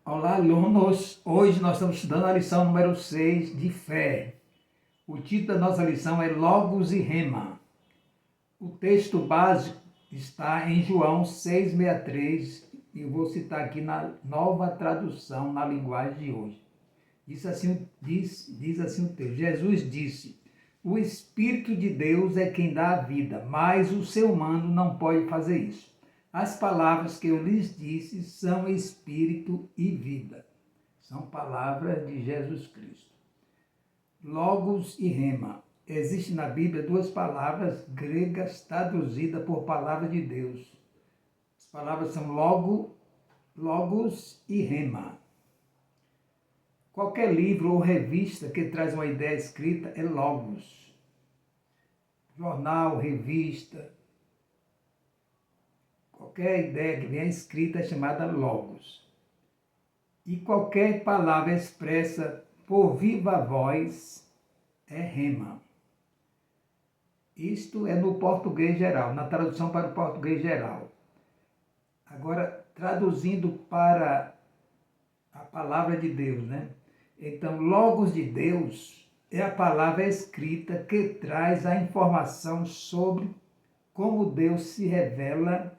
Olá, alunos! Hoje nós estamos estudando a lição número 6 de fé. O título da nossa lição é Logos e Rema. O texto básico está em João 6,63 e eu vou citar aqui na nova tradução na linguagem de hoje. Diz assim o texto: Jesus disse: o Espírito de Deus é quem dá a vida, mas o ser humano não pode fazer isso. As palavras que eu lhes disse são espírito e vida. São palavras de Jesus Cristo. Logos e rema. Existem na Bíblia duas palavras gregas traduzidas por palavra de Deus. As palavras são logos e rema. Qualquer livro ou revista que traz uma ideia escrita é logos. Jornal, revista, qualquer ideia que venha escrita é chamada logos. E qualquer palavra expressa por viva voz é rema. Isto é no português geral, na tradução para o português geral. Agora, traduzindo para a palavra de Deus, né? Então, logos de Deus é a palavra escrita que traz a informação sobre como Deus se revela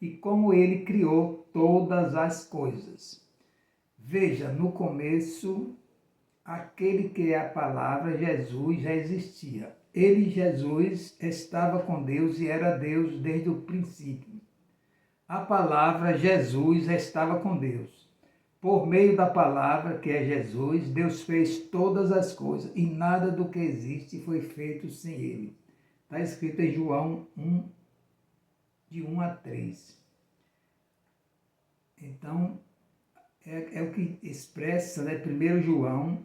e como ele criou todas as coisas. Veja, no começo, aquele que é a palavra, Jesus, já existia. Ele, Jesus, estava com Deus e era Deus desde o princípio. A palavra, Jesus, estava com Deus. Por meio da palavra, que é Jesus, Deus fez todas as coisas e nada do que existe foi feito sem ele. Está escrito em João 1, de 1 a 3. Então, é o que expressa, né, 1 João,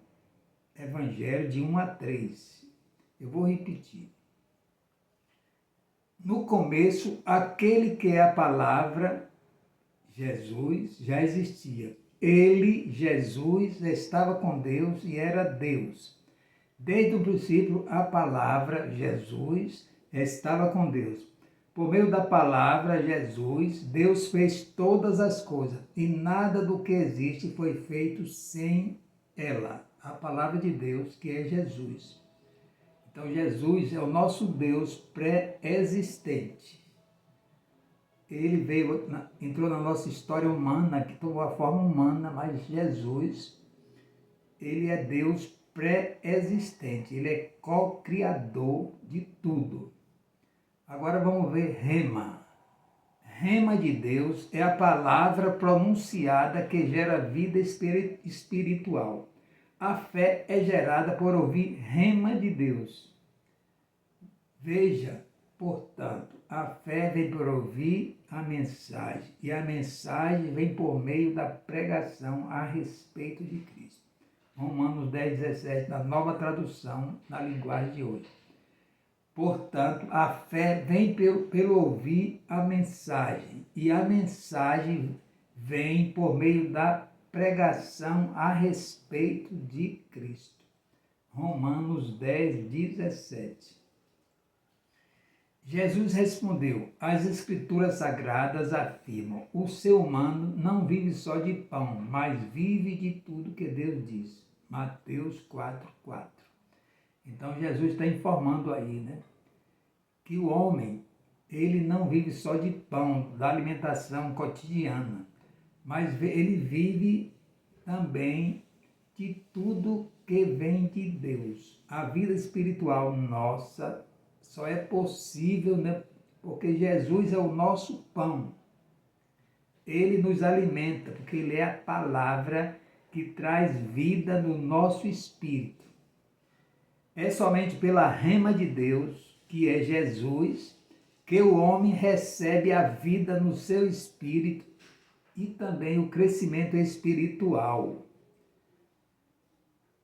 Evangelho, de 1 a 3. Eu vou repetir. No começo, aquele que é a palavra, Jesus, já existia. Ele, Jesus, estava com Deus e era Deus. Desde o princípio, a palavra, Jesus, estava com Deus. Por meio da palavra, Jesus, Deus fez todas as coisas e nada do que existe foi feito sem ela, a palavra de Deus, que é Jesus. Então, Jesus é o nosso Deus pré-existente. Ele entrou na nossa história humana, que tomou a forma humana, mas Jesus, ele é Deus pré-existente, ele é co-criador de tudo. Agora vamos ver rema. Rema de Deus é a palavra pronunciada que gera vida espiritual. A fé é gerada por ouvir rema de Deus. Veja, portanto, a fé vem por ouvir a mensagem, e a mensagem vem por meio da pregação a respeito de Cristo. Romanos 10,17, na nova tradução, na linguagem de hoje. Portanto, a fé vem pelo ouvir a mensagem, e a mensagem vem por meio da pregação a respeito de Cristo. Romanos 10,17. Jesus respondeu: as Escrituras Sagradas afirmam: o ser humano não vive só de pão, mas vive de tudo que Deus diz. Mateus 4,4. Então Jesus está informando aí, né, que o homem, ele não vive só de pão, da alimentação cotidiana, mas ele vive também de tudo que vem de Deus. A vida espiritual nossa só é possível, né, porque Jesus é o nosso pão. Ele nos alimenta, porque ele é a palavra que traz vida no nosso espírito. É somente pela rema de Deus, que é Jesus, que o homem recebe a vida no seu espírito e também o crescimento espiritual.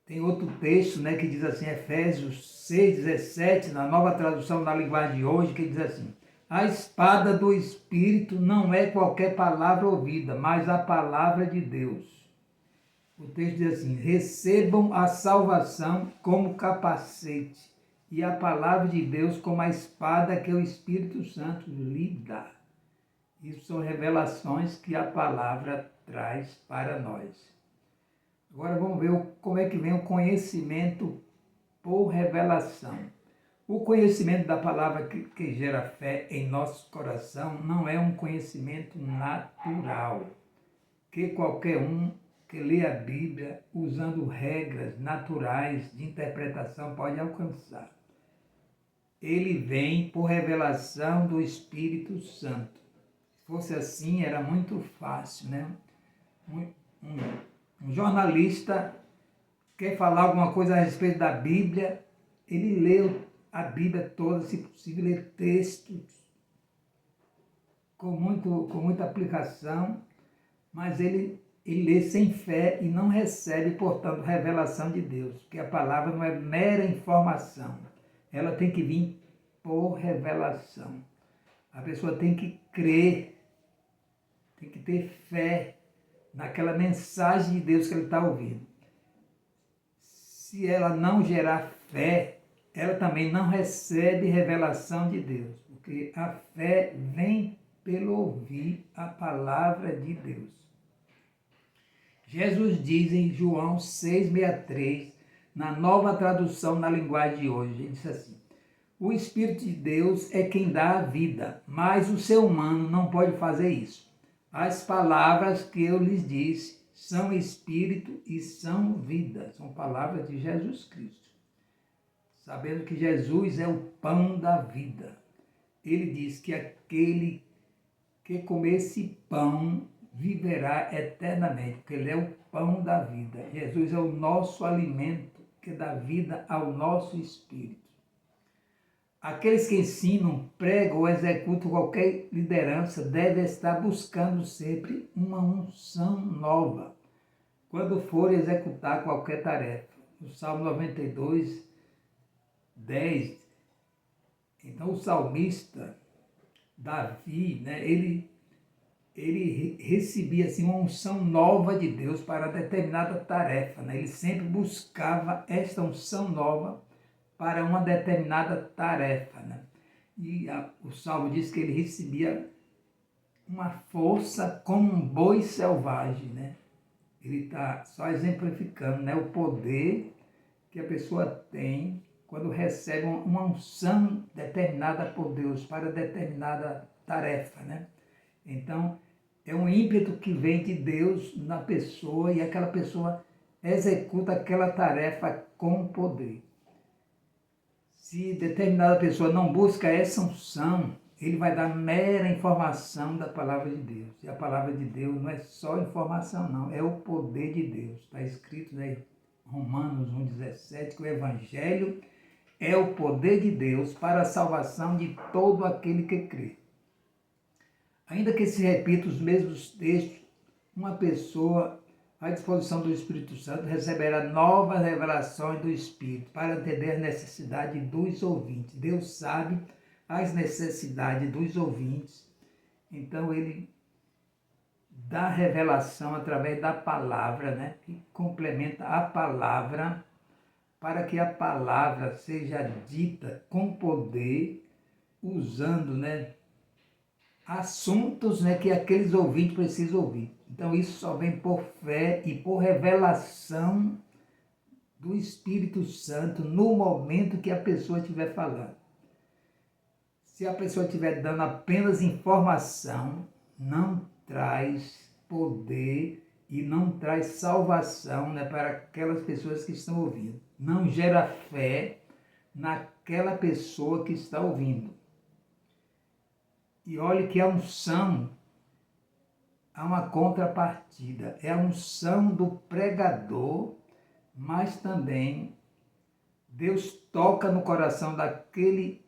Tem outro texto, né, que diz assim, Efésios 6,17, na nova tradução na linguagem de hoje, que diz assim: a espada do Espírito não é qualquer palavra ouvida, mas a palavra de Deus. O texto diz assim: recebam a salvação como capacete e a palavra de Deus como a espada que o Espírito Santo lhe dá. Isso são revelações que a palavra traz para nós. Agora vamos ver como é que vem o conhecimento por revelação. O conhecimento da palavra que gera fé em nosso coração não é um conhecimento natural, que qualquer um que lê a Bíblia usando regras naturais de interpretação pode alcançar. Ele vem por revelação do Espírito Santo. Se fosse assim, era muito fácil, né? Um jornalista quer falar alguma coisa a respeito da Bíblia, ele lê a Bíblia toda, se possível, lê textos com muita aplicação, mas ele lê sem fé e não recebe, portanto, revelação de Deus, porque a palavra não é mera informação, ela tem que vir por revelação. A pessoa tem que crer, tem que ter fé naquela mensagem de Deus que ele está ouvindo. Se ela não gerar fé, ela também não recebe revelação de Deus, porque a fé vem pelo ouvir a palavra de Deus. Jesus diz em João 6,63, na nova tradução na linguagem de hoje, ele diz assim: o Espírito de Deus é quem dá a vida, mas o ser humano não pode fazer isso. As palavras que eu lhes disse são Espírito e são vida. São palavras de Jesus Cristo. Sabendo que Jesus é o pão da vida. Ele diz que aquele que comer esse pão viverá eternamente, porque ele é o pão da vida. Jesus é o nosso alimento que dá vida ao nosso espírito. Aqueles que ensinam, pregam ou executam qualquer liderança devem estar buscando sempre uma unção nova quando forem executar qualquer tarefa. No Salmo 92, 10, então o salmista Davi, né, ele recebia assim, uma unção nova de Deus para determinada tarefa. Né? Ele sempre buscava esta unção nova para uma determinada tarefa. Né? E o Salmo diz que ele recebia uma força como um boi selvagem. Né? Ele está só exemplificando, né, o poder que a pessoa tem quando recebe uma unção determinada por Deus para determinada tarefa. Né? Então, é um ímpeto que vem de Deus na pessoa e aquela pessoa executa aquela tarefa com poder. Se determinada pessoa não busca essa unção, ele vai dar mera informação da palavra de Deus. E a palavra de Deus não é só informação, não. É o poder de Deus. Está escrito em Romanos 1,17 que o Evangelho é o poder de Deus para a salvação de todo aquele que crê. Ainda que se repitam os mesmos textos, uma pessoa à disposição do Espírito Santo receberá novas revelações do Espírito para entender as necessidades dos ouvintes. Deus sabe as necessidades dos ouvintes, então ele dá revelação através da palavra, né? Que complementa a palavra para que a palavra seja dita com poder, usando, né, assuntos, né, que aqueles ouvintes precisam ouvir. Então isso só vem por fé e por revelação do Espírito Santo no momento que a pessoa estiver falando. Se a pessoa estiver dando apenas informação, não traz poder e não traz salvação, né, para aquelas pessoas que estão ouvindo. Não gera fé naquela pessoa que está ouvindo. E olhe que a unção há uma contrapartida. É a unção do pregador, mas também Deus toca no coração daquele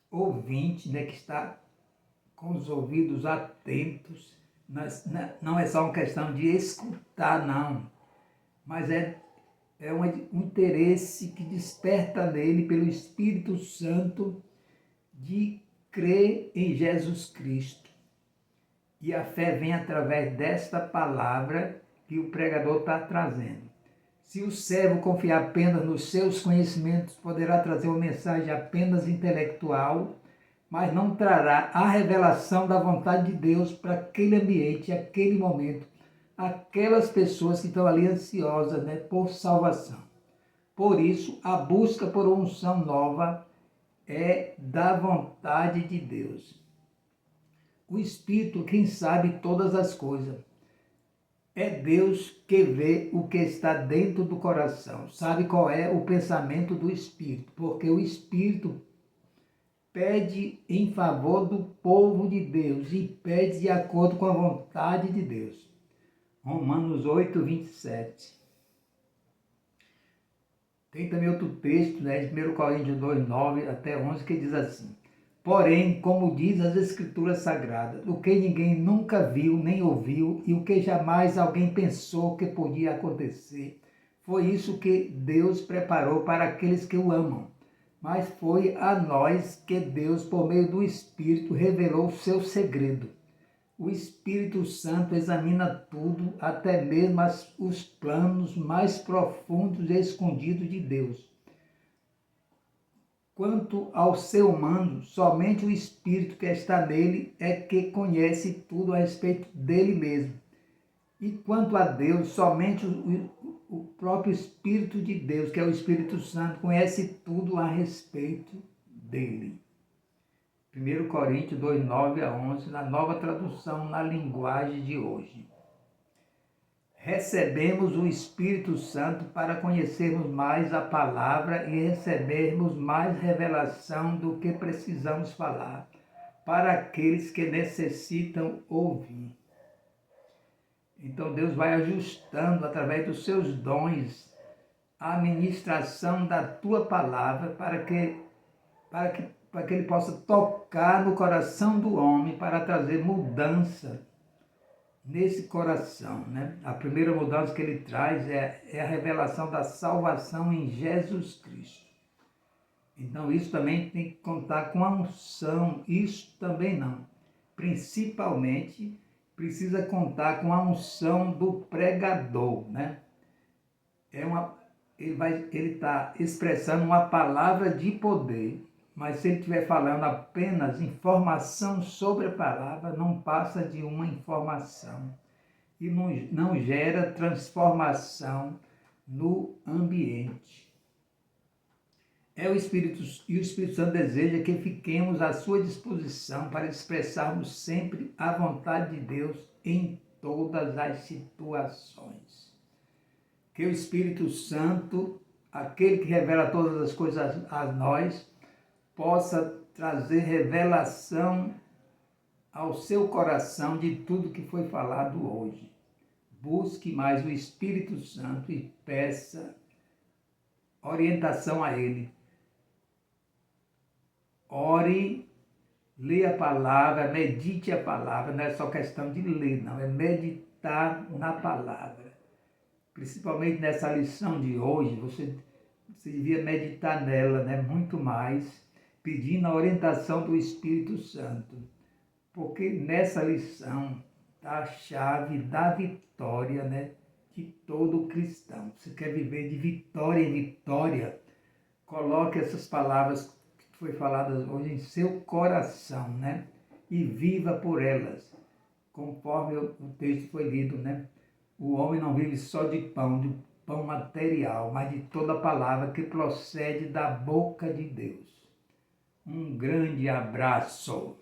ouvinte, né, que está com os ouvidos atentos. Não é só uma questão de escutar, não, mas é um interesse que desperta nele pelo Espírito Santo de crer em Jesus Cristo. E a fé vem através desta palavra que o pregador está trazendo. Se o servo confiar apenas nos seus conhecimentos, poderá trazer uma mensagem apenas intelectual, mas não trará a revelação da vontade de Deus para aquele ambiente, aquele momento, aquelas pessoas que estão ali ansiosas, né, por salvação. Por isso, a busca por uma unção nova é da vontade de Deus. O Espírito, quem sabe todas as coisas. É Deus que vê o que está dentro do coração, sabe qual é o pensamento do Espírito, porque o Espírito pede em favor do povo de Deus e pede de acordo com a vontade de Deus. Romanos 8, 27. Tem também outro texto, né, de 1 Coríntios 2, 9 até 11, que diz assim: porém, como diz as Escrituras Sagradas, o que ninguém nunca viu nem ouviu e o que jamais alguém pensou que podia acontecer, foi isso que Deus preparou para aqueles que o amam. Mas foi a nós que Deus, por meio do Espírito, revelou o seu segredo. O Espírito Santo examina tudo, até mesmo os planos mais profundos e escondidos de Deus. Quanto ao ser humano, somente o Espírito que está nele é que conhece tudo a respeito dele mesmo. E quanto a Deus, somente o próprio Espírito de Deus, que é o Espírito Santo, conhece tudo a respeito dele. 1 Coríntios 2, 9 a 11, na nova tradução, na linguagem de hoje. Recebemos o Espírito Santo para conhecermos mais a palavra e recebermos mais revelação do que precisamos falar, para aqueles que necessitam ouvir. Então Deus vai ajustando através dos seus dons a administração da tua palavra para que ele possa tocar no coração do homem para trazer mudança nesse coração, né? A primeira mudança que ele traz é a revelação da salvação em Jesus Cristo. Então isso também tem que contar com a unção, isso também não. Principalmente precisa contar com a unção do pregador, né? Ele está expressando uma palavra de poder, mas se ele estiver falando apenas informação sobre a palavra, não passa de uma informação e não gera transformação no ambiente. E o Espírito Santo deseja que fiquemos à sua disposição para expressarmos sempre a vontade de Deus em todas as situações. Que o Espírito Santo, aquele que revela todas as coisas a nós, possa trazer revelação ao seu coração de tudo que foi falado hoje. Busque mais o Espírito Santo e peça orientação a Ele. Ore, leia a palavra, medite a palavra, não é só questão de ler, não, é meditar na palavra. Principalmente nessa lição de hoje, você devia meditar nela, né, muito mais, pedindo a orientação do Espírito Santo. Porque nessa lição está a chave da vitória, né, de todo cristão. Você quer viver de vitória em vitória? Coloque essas palavras que foi faladas hoje em seu coração, né? E viva por elas, conforme o texto foi lido, né? O homem não vive só de pão material, mas de toda palavra que procede da boca de Deus. Um grande abraço.